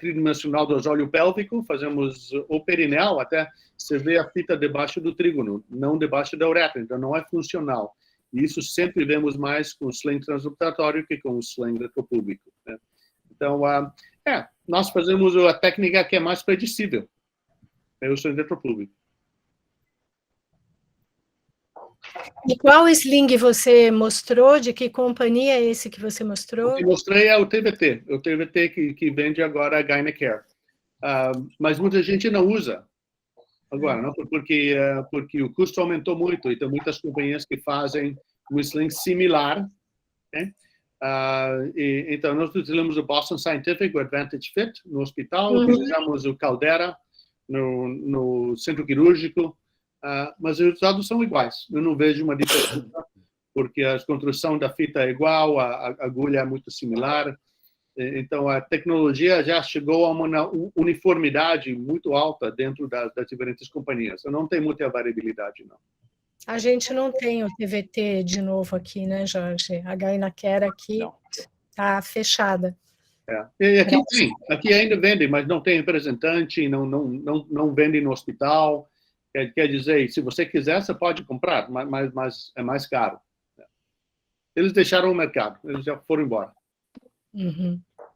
tridimensional do assoalho pélvico, fazemos o perineal, até você vê a fita debaixo do trígono, não debaixo da uretra, então não é funcional. E isso sempre vemos mais com o sling transoperatório que com o sling retropúbico, né? Então, nós fazemos a técnica que é mais predicível, é o sling retropúbico. E qual sling você mostrou? De que companhia é esse que você mostrou? O que mostrei é o TVT que vende agora a Gynecare. Mas muita gente não usa agora, não? Porque o custo aumentou muito e tem muitas companhias que fazem um sling similar, né? Então, nós utilizamos o Boston Scientific, o Advantage Fit, no hospital, utilizamos o Caldera no centro cirúrgico, mas os resultados são iguais. Eu não vejo uma diferença, porque a construção da fita é igual, a agulha é muito similar. Então, a tecnologia já chegou a uma uniformidade muito alta dentro das diferentes companhias. Não tem muita variabilidade, não. A gente não tem o TVT de novo aqui, né, Jorge? A Gynecare aqui está fechada. E aqui ainda vendem, mas não tem representante, não vendem no hospital. Quer dizer, se você quiser, você pode comprar, mas é mais caro. Eles deixaram o mercado, eles já foram embora.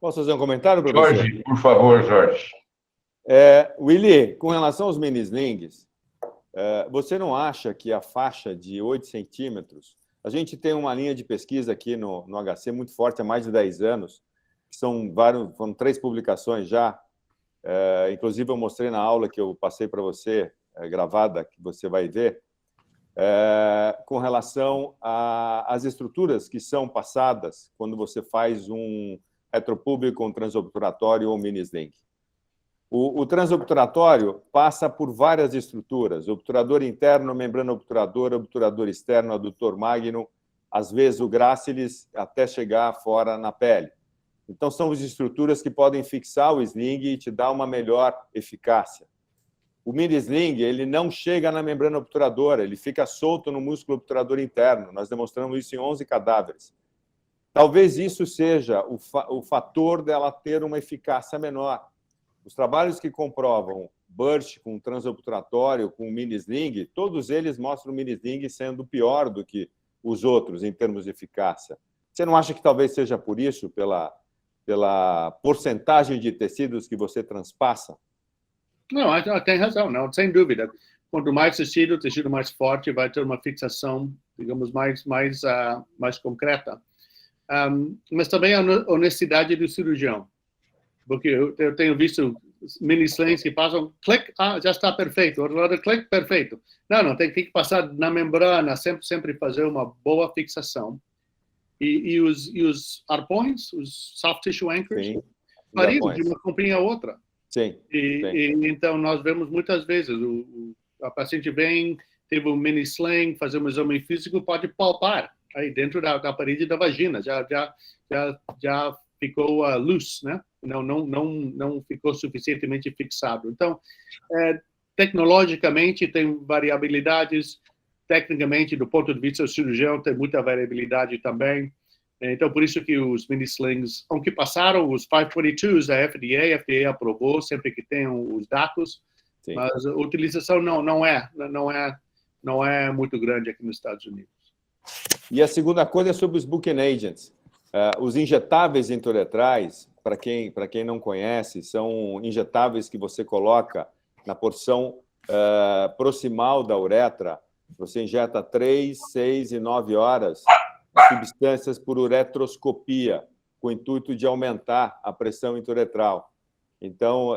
Posso fazer um comentário, professor? Jorge, por favor, Jorge. Willy, com relação aos mini-slings, você não acha que a faixa de 8 centímetros... A gente tem uma linha de pesquisa aqui no HC muito forte há mais de 10 anos, que foram 3 publicações já, inclusive eu mostrei na aula que eu passei para você, gravada, que você vai ver, com relação às estruturas que são passadas quando você faz um retropúbico, um transobturatório ou um mini-sling. O transobturatório passa por várias estruturas, obturador interno, membrana obturadora, obturador externo, adutor magno, às vezes o grácilis, até chegar fora na pele. Então, são as estruturas que podem fixar o sling e te dar uma melhor eficácia. O mini-sling, ele não chega na membrana obturadora, ele fica solto no músculo obturador interno. Nós demonstramos isso em 11 cadáveres. Talvez isso seja o fator dela ter uma eficácia menor. Os trabalhos que comprovam burst com transobturatório, com mini-sling, todos eles mostram o mini-sling sendo pior do que os outros em termos de eficácia. Você não acha que talvez seja por isso, pela porcentagem de tecidos que você transpassa? Não, tem razão, não, sem dúvida. Quanto mais tecido, o tecido mais forte, vai ter uma fixação, digamos, mais concreta. Mas também a honestidade do cirurgião. Porque eu tenho visto mini-slings que passam, clique, já está perfeito. Outro lado, clique, perfeito. Não, tem que passar na membrana, sempre fazer uma boa fixação. E os arpões, os soft tissue anchors, variam de uma companhia a outra. Sim. Então, nós vemos muitas vezes, a paciente vem, teve um mini-sling, fazer um exame físico, pode palpar aí dentro da parede da vagina, já ficou loose, né? Não ficou suficientemente fixado. Então, tecnologicamente tem variabilidades, tecnicamente, do ponto de vista do cirurgião, tem muita variabilidade também. Então, por isso que os mini-slings, aunque passaram os 522s da FDA, a FDA aprovou sempre que tem os dados, sim, mas a utilização não é muito grande aqui nos Estados Unidos. E a segunda coisa é sobre os booking agents. Os injetáveis intrauretrais, para quem não conhece, são injetáveis que você coloca na porção proximal da uretra. Você injeta 3, 6 e 9 horas substâncias por uretroscopia, com o intuito de aumentar a pressão intrauretral. Então,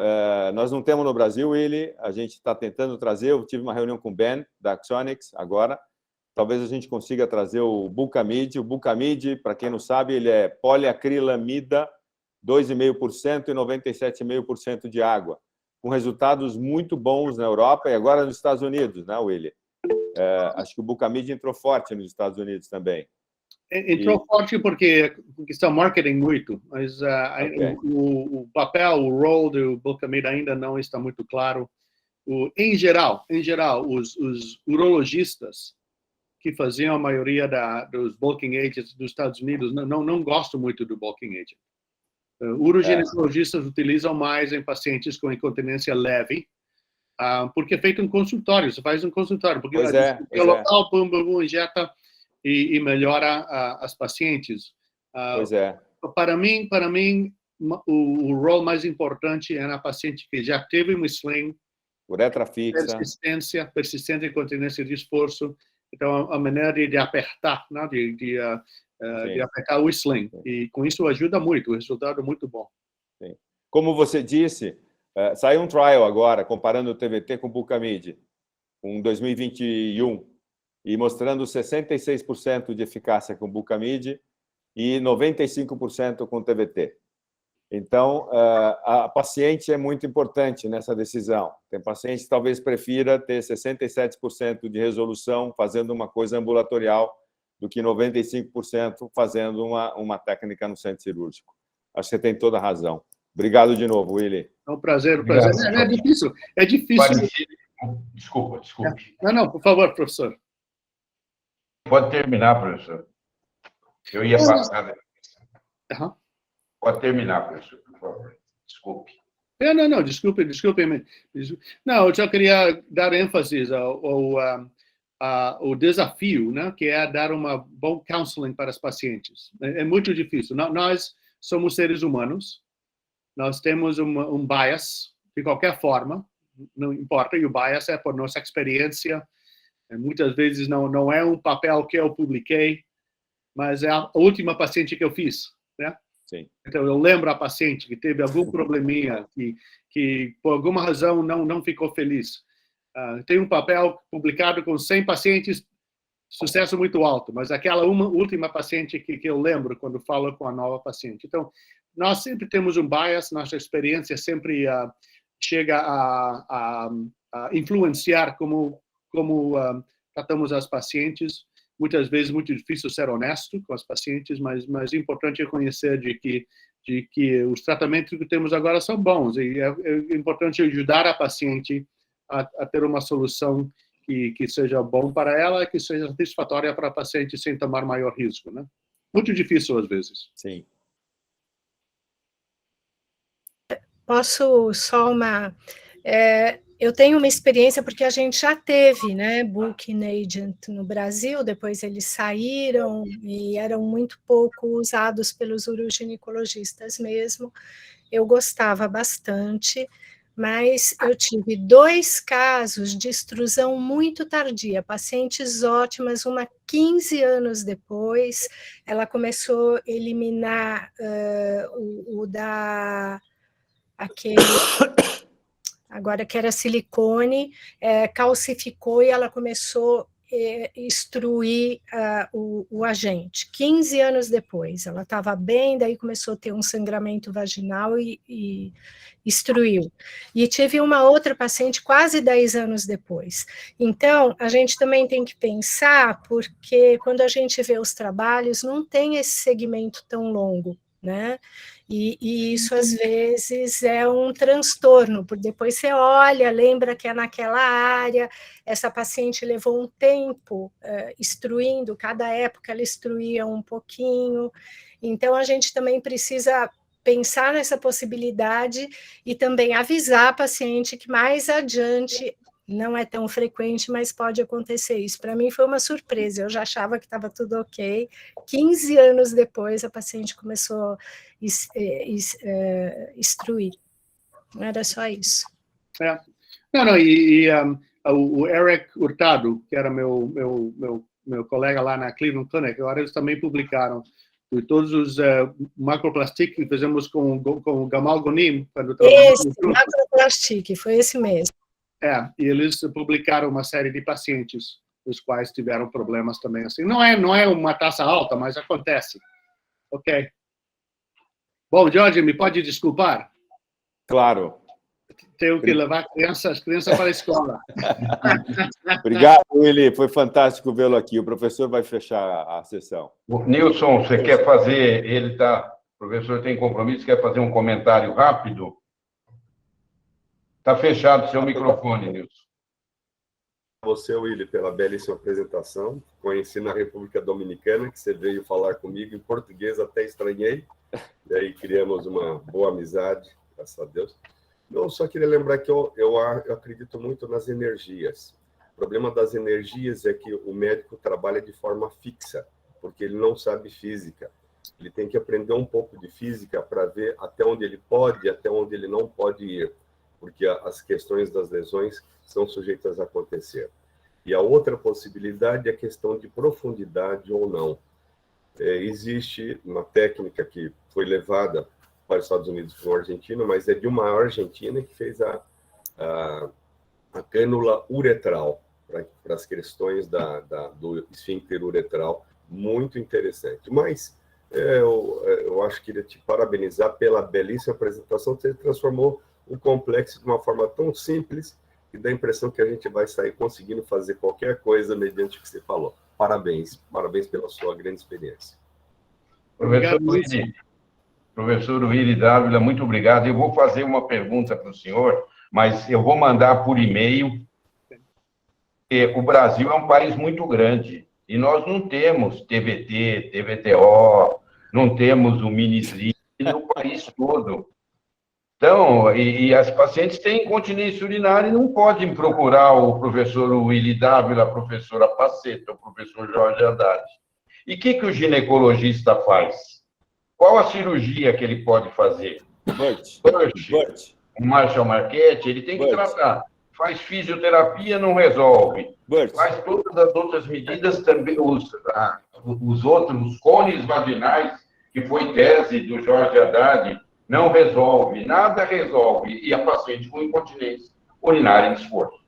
nós não temos no Brasil ele, a gente está tentando trazer, eu tive uma reunião com o Ben, da Axonics, agora, talvez a gente consiga trazer o Bulkamid. O Bulkamid, para quem não sabe, ele é poliacrilamida, 2,5% e 97,5% de água, com resultados muito bons na Europa e agora nos Estados Unidos, né, Willy? Acho que o Bulkamid entrou forte nos Estados Unidos também. Entrou forte porque estão marketing muito, mas Okay. o papel, o role do Bulkamid ainda não está muito claro. Em geral, os urologistas que faziam a maioria dos bulking agents dos Estados Unidos não gostam muito do bulking agent. Uroginecologistas utilizam mais em pacientes com incontinência leve, porque é feito um consultório, você faz um consultório, porque o local, pum, injeta e melhora as pacientes. Pois é. Para mim, o rol mais importante é na paciente que já teve um sling, uretra fixa, persistência, incontinência de esforço. Então, a maneira de apertar, né? de apertar o sling. E com isso ajuda muito, o resultado é muito bom. Sim. Como você disse, saiu um trial agora, comparando o TVT com o Bulkamid, com 2021, e mostrando 66% de eficácia com o Bulkamid e 95% com o TVT. Então, a paciente é muito importante nessa decisão. Tem paciente que talvez prefira ter 67% de resolução fazendo uma coisa ambulatorial do que 95% fazendo uma técnica no centro cirúrgico. Acho que você tem toda a razão. Obrigado de novo, Willy. É um prazer. É difícil. É difícil. Desculpe. Não, por favor, professor. Pode terminar, professor. Eu ia passar. Uhum. Pode terminar, professor, por favor. Desculpe. Não, desculpe. Não, eu só queria dar ênfase ao desafio, né, que é dar uma bom counseling para os pacientes. É muito difícil. Nós somos seres humanos, nós temos um bias, de qualquer forma, não importa, e o bias é por nossa experiência. Muitas vezes não é um papel que eu publiquei, mas é a última paciente que eu fiz, né? Sim. Então, eu lembro a paciente que teve algum probleminha, que por alguma razão não ficou feliz. Tem um papel publicado com 100 pacientes, sucesso muito alto, mas aquela última paciente que eu lembro quando falo com a nova paciente. Então, nós sempre temos um bias, nossa experiência sempre chega a influenciar como tratamos as pacientes. Muitas vezes muito difícil ser honesto com as pacientes, mas importante é conhecer de que os tratamentos que temos agora são bons e é importante ajudar a paciente a ter uma solução que seja bom para ela, que seja satisfatória para a paciente sem tomar maior risco, né? Muito difícil às vezes. Sim. Posso só eu tenho uma experiência porque a gente já teve, né, Bulking Agent no Brasil, depois eles saíram e eram muito pouco usados pelos uroginecologistas mesmo. Eu gostava bastante, mas eu tive 2 casos de extrusão muito tardia, pacientes ótimas, uma 15 anos depois, ela começou a eliminar aquele... agora que era silicone, calcificou e ela começou a extruir o agente. 15 anos depois, ela estava bem, daí começou a ter um sangramento vaginal e extruiu. E tive uma outra paciente quase 10 anos depois. Então, a gente também tem que pensar, porque quando a gente vê os trabalhos, não tem esse segmento tão longo, né? E isso, às vezes, é um transtorno, porque depois você olha, lembra que é naquela área, essa paciente levou um tempo extruindo, cada época ela extruía um pouquinho, então a gente também precisa pensar nessa possibilidade e também avisar a paciente que mais adiante, não é tão frequente, mas pode acontecer isso. Para mim foi uma surpresa, eu já achava que estava tudo ok, 15 anos depois a paciente começou a extruir. Não era só isso. O Eric Hurtado, que era meu colega lá na Cleveland Clinic, agora eles também publicaram E todos os macroplastic que fizemos com o Gamal Gonim. Esse, macroplastic, foi esse mesmo. E eles publicaram uma série de pacientes, os quais tiveram problemas também. Assim, não é uma taxa alta, mas acontece. Ok. Bom, Jorge, me pode desculpar? Claro. Tenho que levar as crianças para a escola. Obrigado, Willy. Foi fantástico vê-lo aqui. O professor vai fechar a sessão. Nilson, você quer fazer... O professor tem compromisso, quer fazer um comentário rápido? Está fechado o seu microfone, Nilson. Você, Willy, pela belíssima apresentação. Conheci na República Dominicana, que você veio falar comigo em português, até estranhei. E aí criamos uma boa amizade, graças a Deus. Eu só queria lembrar que eu acredito muito nas energias. O problema das energias é que o médico trabalha de forma fixa, porque ele não sabe física. Ele tem que aprender um pouco de física para ver até onde ele pode e até onde ele não pode ir, porque as questões das lesões são sujeitas a acontecer. E a outra possibilidade é a questão de profundidade ou não. Existe uma técnica que foi levada para os Estados Unidos por um argentino, mas é de uma argentina que fez a cânula uretral para as questões do esfíncter uretral, muito interessante. Mas eu acho que queria te parabenizar pela belíssima apresentação. Você transformou o complexo de uma forma tão simples que dá a impressão que a gente vai sair conseguindo fazer qualquer coisa mediante o que você falou. Parabéns pela sua grande experiência. Professor Willy Dávila, muito obrigado. Eu vou fazer uma pergunta para o senhor, mas eu vou mandar por e-mail. O Brasil é um país muito grande e nós não temos TVT, TVTO, não temos o Minisli no país todo. Então, e as pacientes têm incontinência urinária e não podem procurar o professor Willy Dávila, a professora Paceta, o professor Jorge Haddad. E o que o ginecologista faz? Qual a cirurgia que ele pode fazer? Bush, o Marshall Marquette, ele tem que tratar. Faz fisioterapia, não resolve. Faz todas as outras medidas também, os outros cones vaginais, que foi tese do Jorge Haddad, não resolve, nada resolve. E a paciente com incontinência urinária em esforço.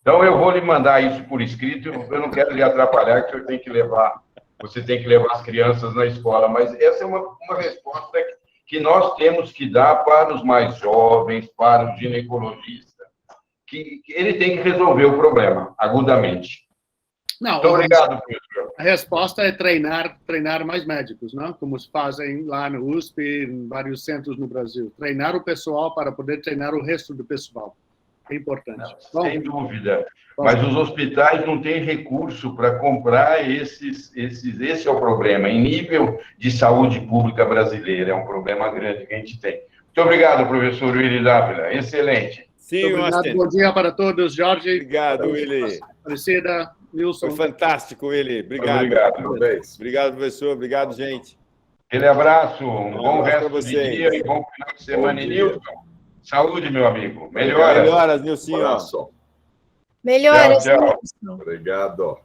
Então, eu vou lhe mandar isso por escrito, eu não quero lhe atrapalhar, que você tem que levar as crianças na escola, mas essa é uma resposta que nós temos que dar para os mais jovens, para o ginecologista, que ele tem que resolver o problema, agudamente. Muito obrigado, professor. A resposta é treinar mais médicos, não? Como se fazem lá no USP, em vários centros no Brasil. Treinar o pessoal para poder treinar o resto do pessoal. É importante. Sem dúvida. Mas os hospitais não têm recurso para comprar esse é o problema. Em nível de saúde pública brasileira, é um problema grande que a gente tem. Muito obrigado, professor Willy Dávila. Excelente. Sim, obrigado. Bom dia para todos, Jorge. Obrigado, Willy. Aparecida, Nilson. Foi fantástico, Willy. Obrigado. Obrigado, professor. Obrigado, gente. Aquele abraço. Um bom resto de dia e bom final de semana. Nilson, saúde, meu amigo. Melhoras. Melhoras, Nilson. Melhoras, tchau. Nilson. Obrigado.